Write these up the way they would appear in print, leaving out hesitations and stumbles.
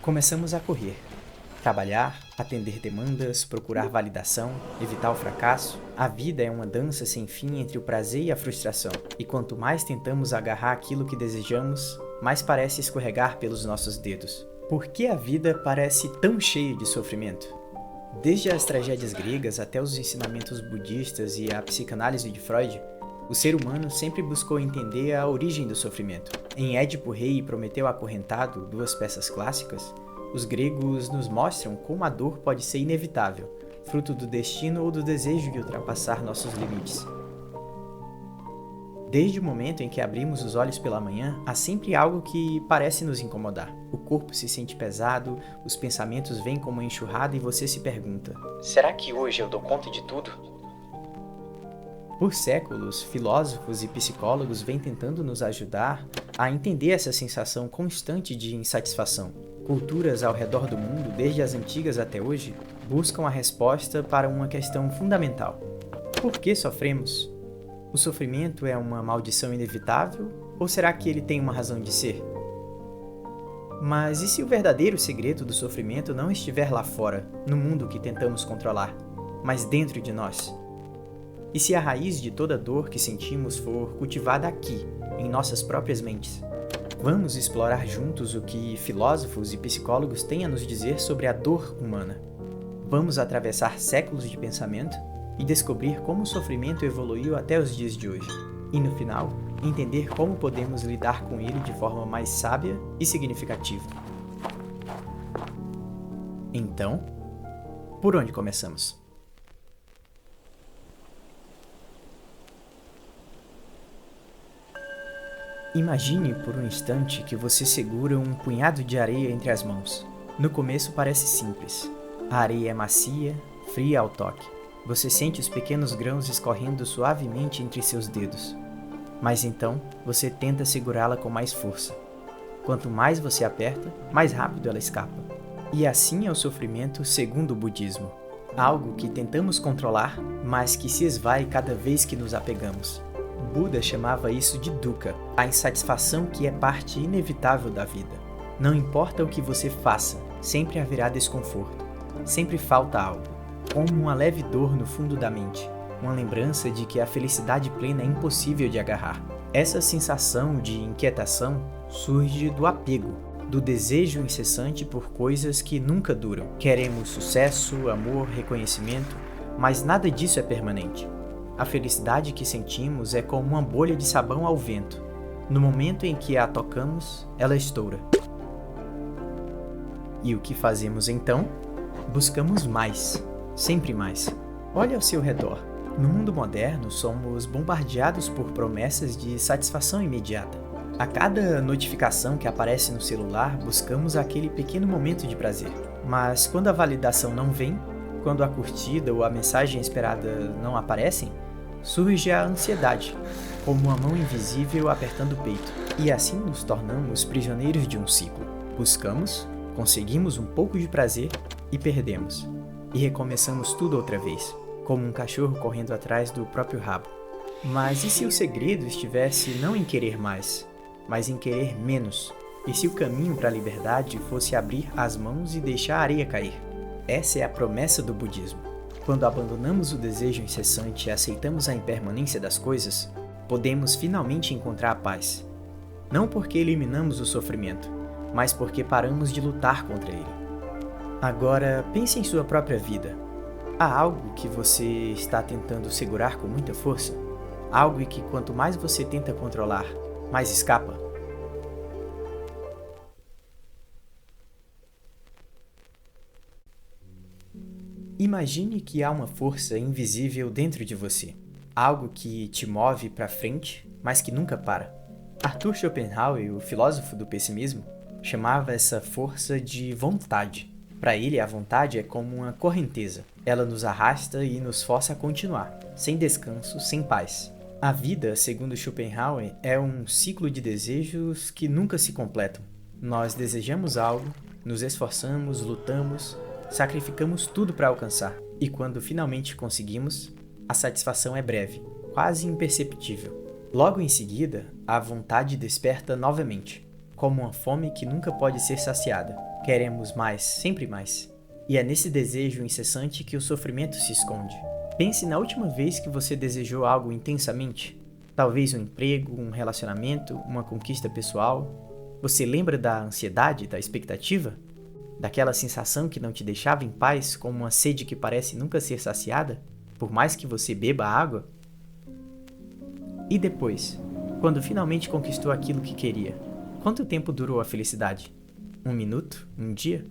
Começamos a correr, trabalhar, atender demandas, procurar validação, evitar o fracasso. A vida é uma dança sem fim entre o prazer e a frustração, e quanto mais tentamos agarrar aquilo que desejamos, mais parece escorregar pelos nossos dedos. Por que a vida parece tão cheia de sofrimento? Desde as tragédias gregas até os ensinamentos budistas e a psicanálise de Freud, o ser humano sempre buscou entender a origem do sofrimento. Em Édipo Rei e Prometeu Acorrentado, duas peças clássicas, os gregos nos mostram como a dor pode ser inevitável, fruto do destino ou do desejo de ultrapassar nossos limites. Desde o momento em que abrimos os olhos pela manhã, há sempre algo que parece nos incomodar. O corpo se sente pesado, os pensamentos vêm como uma enxurrada e você se pergunta: será que hoje eu dou conta de tudo? Por séculos, filósofos e psicólogos vêm tentando nos ajudar a entender essa sensação constante de insatisfação. Culturas ao redor do mundo, desde as antigas até hoje, buscam a resposta para uma questão fundamental: por que sofremos? O sofrimento é uma maldição inevitável ou será que ele tem uma razão de ser? Mas e se o verdadeiro segredo do sofrimento não estiver lá fora, no mundo que tentamos controlar, mas dentro de nós? E se a raiz de toda dor que sentimos for cultivada aqui, em nossas próprias mentes? Vamos explorar juntos o que filósofos e psicólogos têm a nos dizer sobre a dor humana. Vamos atravessar séculos de pensamento e descobrir como o sofrimento evoluiu até os dias de hoje. E no final, entender como podemos lidar com ele de forma mais sábia e significativa. Então, por onde começamos? Imagine por um instante que você segura um punhado de areia entre as mãos. No começo parece simples. A areia é macia, fria ao toque. Você sente os pequenos grãos escorrendo suavemente entre seus dedos. Mas então, você tenta segurá-la com mais força. Quanto mais você aperta, mais rápido ela escapa. E assim é o sofrimento segundo o budismo. Algo que tentamos controlar, mas que se esvai cada vez que nos apegamos. Buda chamava isso de dukkha, a insatisfação que é parte inevitável da vida. Não importa o que você faça, sempre haverá desconforto, sempre falta algo, como uma leve dor no fundo da mente, uma lembrança de que a felicidade plena é impossível de agarrar. Essa sensação de inquietação surge do apego, do desejo incessante por coisas que nunca duram. Queremos sucesso, amor, reconhecimento, mas nada disso é permanente. A felicidade que sentimos é como uma bolha de sabão ao vento. No momento em que a tocamos, ela estoura. E o que fazemos então? Buscamos mais, sempre mais. Olhe ao seu redor. No mundo moderno, somos bombardeados por promessas de satisfação imediata. A cada notificação que aparece no celular, buscamos aquele pequeno momento de prazer. Mas quando a validação não vem, quando a curtida ou a mensagem esperada não aparecem, surge a ansiedade, como uma mão invisível apertando o peito. E assim nos tornamos prisioneiros de um ciclo. Buscamos, conseguimos um pouco de prazer e perdemos. E recomeçamos tudo outra vez, como um cachorro correndo atrás do próprio rabo. Mas e se o segredo estivesse não em querer mais, mas em querer menos? E se o caminho para a liberdade fosse abrir as mãos e deixar a areia cair? Essa é a promessa do budismo. Quando abandonamos o desejo incessante e aceitamos a impermanência das coisas, podemos finalmente encontrar a paz. Não porque eliminamos o sofrimento, mas porque paramos de lutar contra ele. Agora, pense em sua própria vida. Há algo que você está tentando segurar com muita força? Algo que quanto mais você tenta controlar, mais escapa? Imagine que há uma força invisível dentro de você, algo que te move para frente, mas que nunca para. Arthur Schopenhauer, o filósofo do pessimismo, chamava essa força de vontade. Para ele, a vontade é como uma correnteza. Ela nos arrasta e nos força a continuar, sem descanso, sem paz. A vida, segundo Schopenhauer, é um ciclo de desejos que nunca se completam. Nós desejamos algo, nos esforçamos, lutamos, sacrificamos tudo para alcançar, e quando finalmente conseguimos, a satisfação é breve, quase imperceptível. Logo em seguida, a vontade desperta novamente, como uma fome que nunca pode ser saciada. Queremos mais, sempre mais. E é nesse desejo incessante que o sofrimento se esconde. Pense na última vez que você desejou algo intensamente. Talvez um emprego, um relacionamento, uma conquista pessoal. Você lembra da ansiedade, da expectativa? Daquela sensação que não te deixava em paz, como uma sede que parece nunca ser saciada, por mais que você beba água? E depois, quando finalmente conquistou aquilo que queria, quanto tempo durou a felicidade? 1 minuto? Um dia?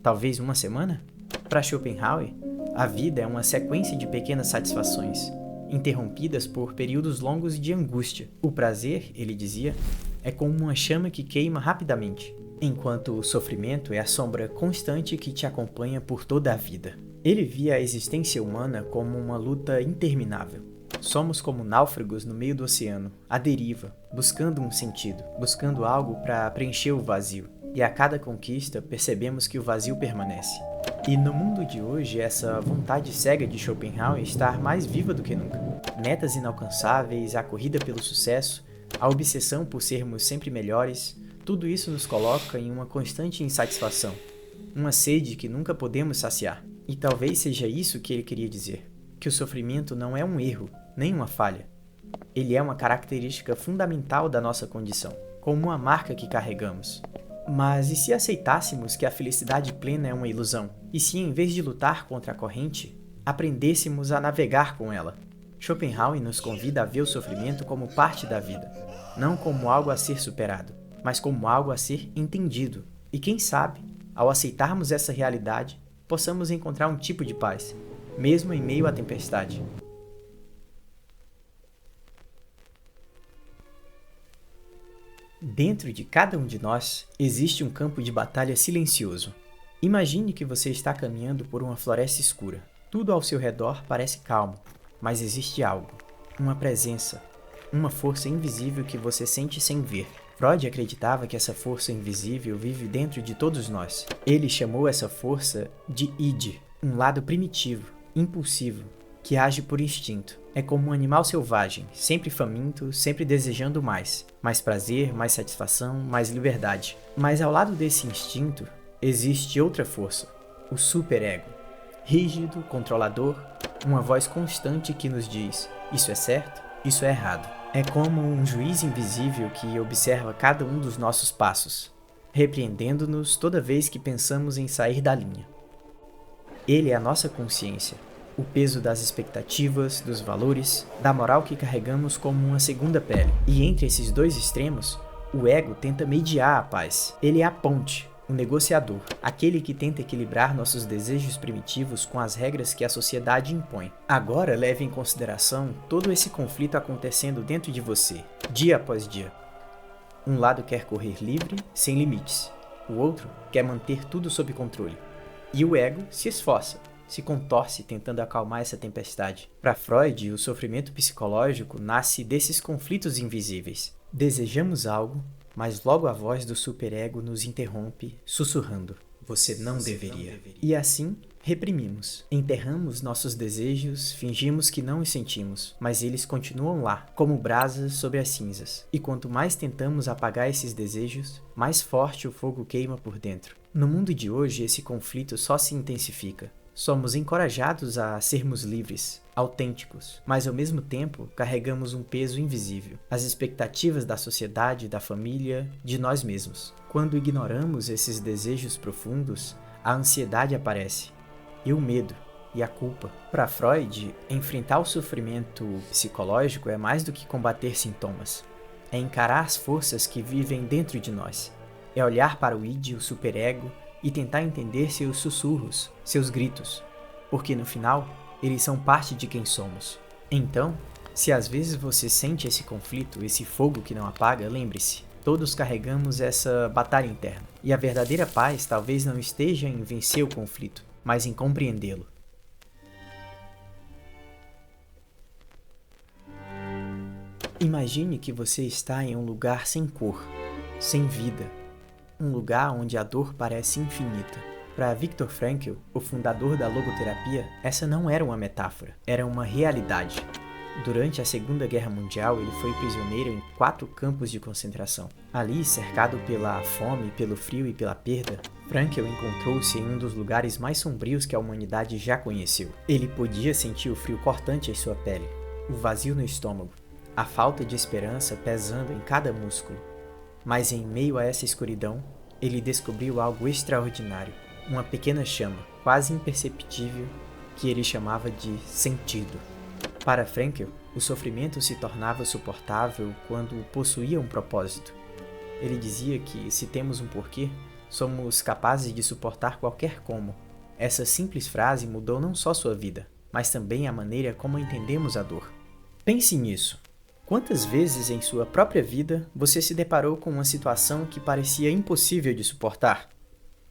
Talvez uma semana? Para Schopenhauer, a vida é uma sequência de pequenas satisfações, interrompidas por períodos longos de angústia. O prazer, ele dizia, é como uma chama que queima rapidamente, enquanto o sofrimento é a sombra constante que te acompanha por toda a vida. Ele via a existência humana como uma luta interminável. Somos como náufragos no meio do oceano, à deriva, buscando um sentido, buscando algo para preencher o vazio. E a cada conquista percebemos que o vazio permanece. E no mundo de hoje, essa vontade cega de Schopenhauer está mais viva do que nunca. Metas inalcançáveis, a corrida pelo sucesso, a obsessão por sermos sempre melhores, tudo isso nos coloca em uma constante insatisfação, uma sede que nunca podemos saciar. E talvez seja isso que ele queria dizer, que o sofrimento não é um erro, nem uma falha. Ele é uma característica fundamental da nossa condição, como uma marca que carregamos. Mas e se aceitássemos que a felicidade plena é uma ilusão? E se, em vez de lutar contra a corrente, aprendêssemos a navegar com ela? Schopenhauer nos convida a ver o sofrimento como parte da vida, não como algo a ser superado, mas como algo a ser entendido. E quem sabe, ao aceitarmos essa realidade, possamos encontrar um tipo de paz, mesmo em meio à tempestade. Dentro de cada um de nós existe um campo de batalha silencioso. Imagine que você está caminhando por uma floresta escura. Tudo ao seu redor parece calmo, mas existe algo, uma presença, uma força invisível que você sente sem ver. Freud acreditava que essa força invisível vive dentro de todos nós. Ele chamou essa força de id, um lado primitivo, impulsivo, que age por instinto. É como um animal selvagem, sempre faminto, sempre desejando mais. Mais prazer, mais satisfação, mais liberdade. Mas ao lado desse instinto, existe outra força, o superego. Rígido, controlador, uma voz constante que nos diz: isso é certo, isso é errado. É como um juiz invisível que observa cada um dos nossos passos, repreendendo-nos toda vez que pensamos em sair da linha. Ele é a nossa consciência, o peso das expectativas, dos valores, da moral que carregamos como uma segunda pele. E entre esses dois extremos, o ego tenta mediar a paz. Ele é a ponte, o negociador, aquele que tenta equilibrar nossos desejos primitivos com as regras que a sociedade impõe. Agora leve em consideração todo esse conflito acontecendo dentro de você, dia após dia. Um lado quer correr livre, sem limites. O outro quer manter tudo sob controle. E o ego se esforça, se contorce tentando acalmar essa tempestade. Para Freud, o sofrimento psicológico nasce desses conflitos invisíveis. Desejamos algo, mas logo a voz do superego nos interrompe, sussurrando: você não deveria. E assim, reprimimos. Enterramos nossos desejos, fingimos que não os sentimos, mas eles continuam lá, como brasas sobre as cinzas. E quanto mais tentamos apagar esses desejos, mais forte o fogo queima por dentro. No mundo de hoje, esse conflito só se intensifica. Somos encorajados a sermos livres, autênticos, mas ao mesmo tempo carregamos um peso invisível, as expectativas da sociedade, da família, de nós mesmos. Quando ignoramos esses desejos profundos, a ansiedade aparece, e o medo, e a culpa. Para Freud, enfrentar o sofrimento psicológico é mais do que combater sintomas. É encarar as forças que vivem dentro de nós. É olhar para o id, o superego, e tentar entender seus sussurros, seus gritos, porque no final, eles são parte de quem somos. Então, se às vezes você sente esse conflito, esse fogo que não apaga, lembre-se, todos carregamos essa batalha interna. E a verdadeira paz talvez não esteja em vencer o conflito, mas em compreendê-lo. Imagine que você está em um lugar sem cor, sem vida, um lugar onde a dor parece infinita. Para Viktor Frankl, o fundador da logoterapia, essa não era uma metáfora, era uma realidade. Durante a Segunda Guerra Mundial, ele foi prisioneiro em 4 campos de concentração. Ali, cercado pela fome, pelo frio e pela perda, Frankl encontrou-se em um dos lugares mais sombrios que a humanidade já conheceu. Ele podia sentir o frio cortante em sua pele, o vazio no estômago, a falta de esperança pesando em cada músculo. Mas em meio a essa escuridão, ele descobriu algo extraordinário, uma pequena chama, quase imperceptível, que ele chamava de sentido. Para Frankl, o sofrimento se tornava suportável quando possuía um propósito. Ele dizia que, se temos um porquê, somos capazes de suportar qualquer como. Essa simples frase mudou não só sua vida, mas também a maneira como entendemos a dor. Pense nisso. Quantas vezes em sua própria vida você se deparou com uma situação que parecia impossível de suportar?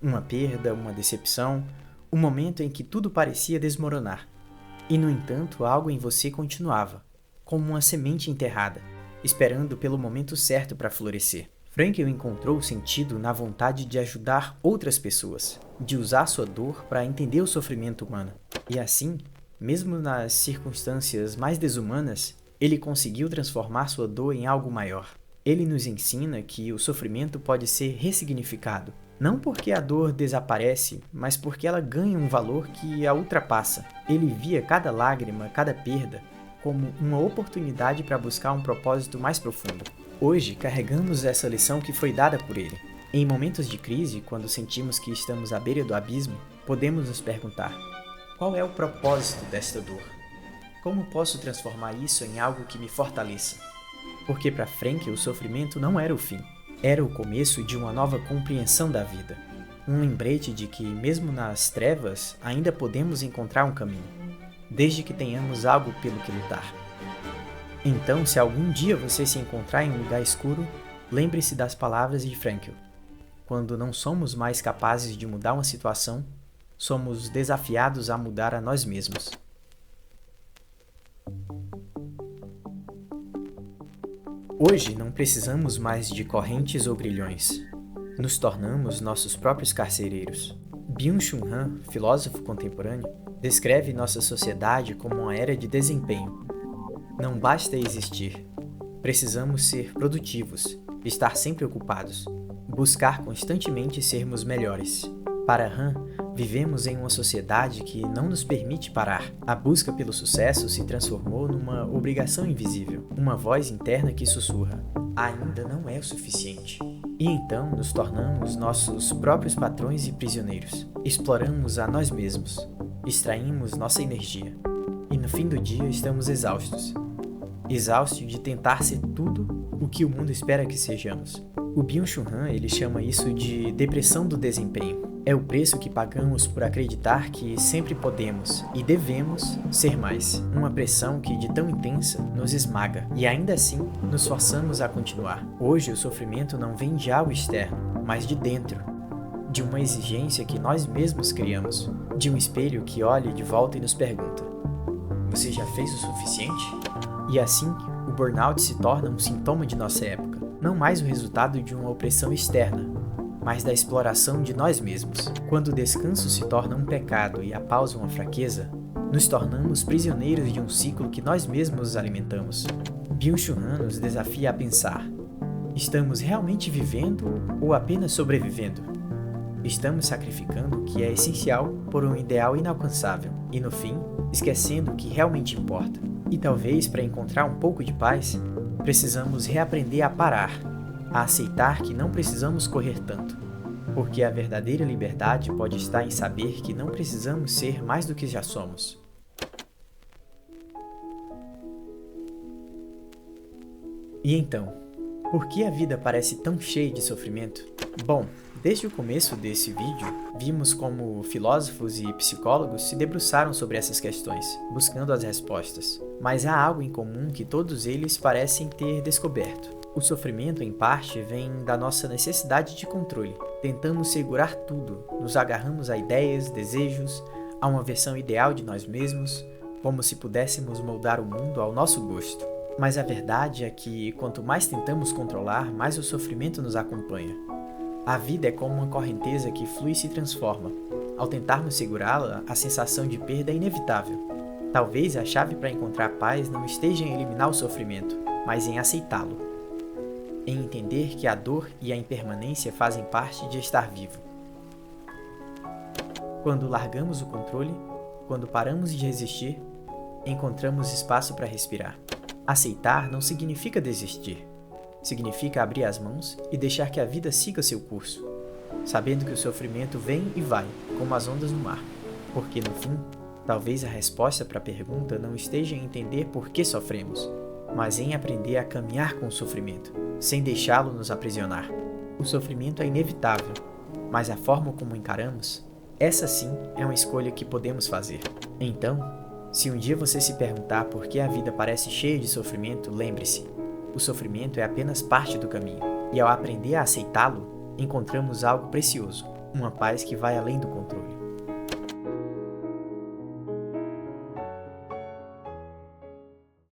Uma perda, uma decepção, um momento em que tudo parecia desmoronar. E, no entanto, algo em você continuava, como uma semente enterrada, esperando pelo momento certo para florescer. Frankl encontrou sentido na vontade de ajudar outras pessoas, de usar sua dor para entender o sofrimento humano. E assim, mesmo nas circunstâncias mais desumanas, ele conseguiu transformar sua dor em algo maior. Ele nos ensina que o sofrimento pode ser ressignificado, não porque a dor desaparece, mas porque ela ganha um valor que a ultrapassa. Ele via cada lágrima, cada perda, como uma oportunidade para buscar um propósito mais profundo. Hoje, carregamos essa lição que foi dada por ele. Em momentos de crise, quando sentimos que estamos à beira do abismo, podemos nos perguntar: qual é o propósito desta dor? Como posso transformar isso em algo que me fortaleça? Porque para Frankl o sofrimento não era o fim. Era o começo de uma nova compreensão da vida. Um lembrete de que, mesmo nas trevas, ainda podemos encontrar um caminho, desde que tenhamos algo pelo que lutar. Então, se algum dia você se encontrar em um lugar escuro, lembre-se das palavras de Frankl. Quando não somos mais capazes de mudar uma situação, somos desafiados a mudar a nós mesmos. Hoje não precisamos mais de correntes ou grilhões. Nos tornamos nossos próprios carcereiros. Byung-Chul Han, filósofo contemporâneo, descreve nossa sociedade como uma era de desempenho. Não basta existir. Precisamos ser produtivos, estar sempre ocupados, buscar constantemente sermos melhores. Para Han, vivemos em uma sociedade que não nos permite parar. A busca pelo sucesso se transformou numa obrigação invisível, uma voz interna que sussurra: ainda não é o suficiente. E então nos tornamos nossos próprios patrões e prisioneiros. Exploramos a nós mesmos, extraímos nossa energia. E no fim do dia estamos exaustos. Exaustos de tentar ser tudo o que o mundo espera que sejamos. O Byung-Chul Han, ele chama isso de depressão do desempenho. É o preço que pagamos por acreditar que sempre podemos e devemos ser mais. Uma pressão que, de tão intensa, nos esmaga e ainda assim nos forçamos a continuar. Hoje o sofrimento não vem de algo externo, mas de dentro. De uma exigência que nós mesmos criamos. De um espelho que olha de volta e nos pergunta: você já fez o suficiente? E assim, o burnout se torna um sintoma de nossa época. Não mais o resultado de uma opressão externa, mas da exploração de nós mesmos. Quando o descanso se torna um pecado e a pausa uma fraqueza, nos tornamos prisioneiros de um ciclo que nós mesmos alimentamos. Byung-Chul Han nos desafia a pensar: estamos realmente vivendo ou apenas sobrevivendo? Estamos sacrificando o que é essencial por um ideal inalcançável e, no fim, esquecendo o que realmente importa. E talvez, para encontrar um pouco de paz, precisamos reaprender a parar, a aceitar que não precisamos correr tanto, porque a verdadeira liberdade pode estar em saber que não precisamos ser mais do que já somos. E então, por que a vida parece tão cheia de sofrimento? Bom, desde o começo desse vídeo, vimos como filósofos e psicólogos se debruçaram sobre essas questões, buscando as respostas. Mas há algo em comum que todos eles parecem ter descoberto. O sofrimento, em parte, vem da nossa necessidade de controle. Tentamos segurar tudo, nos agarramos a ideias, desejos, a uma versão ideal de nós mesmos, como se pudéssemos moldar o mundo ao nosso gosto. Mas a verdade é que, quanto mais tentamos controlar, mais o sofrimento nos acompanha. A vida é como uma correnteza que flui e se transforma. Ao tentarmos segurá-la, a sensação de perda é inevitável. Talvez a chave para encontrar paz não esteja em eliminar o sofrimento, mas em aceitá-lo. Em entender que a dor e a impermanência fazem parte de estar vivo. Quando largamos o controle, quando paramos de resistir, encontramos espaço para respirar. Aceitar não significa desistir. Significa abrir as mãos e deixar que a vida siga seu curso, sabendo que o sofrimento vem e vai, como as ondas no mar. Porque, no fim, talvez a resposta para a pergunta não esteja em entender por que sofremos, mas em aprender a caminhar com o sofrimento, sem deixá-lo nos aprisionar. O sofrimento é inevitável, mas a forma como encaramos, essa sim é uma escolha que podemos fazer. Então, se um dia você se perguntar por que a vida parece cheia de sofrimento, lembre-se, o sofrimento é apenas parte do caminho, e ao aprender a aceitá-lo, encontramos algo precioso, uma paz que vai além do controle.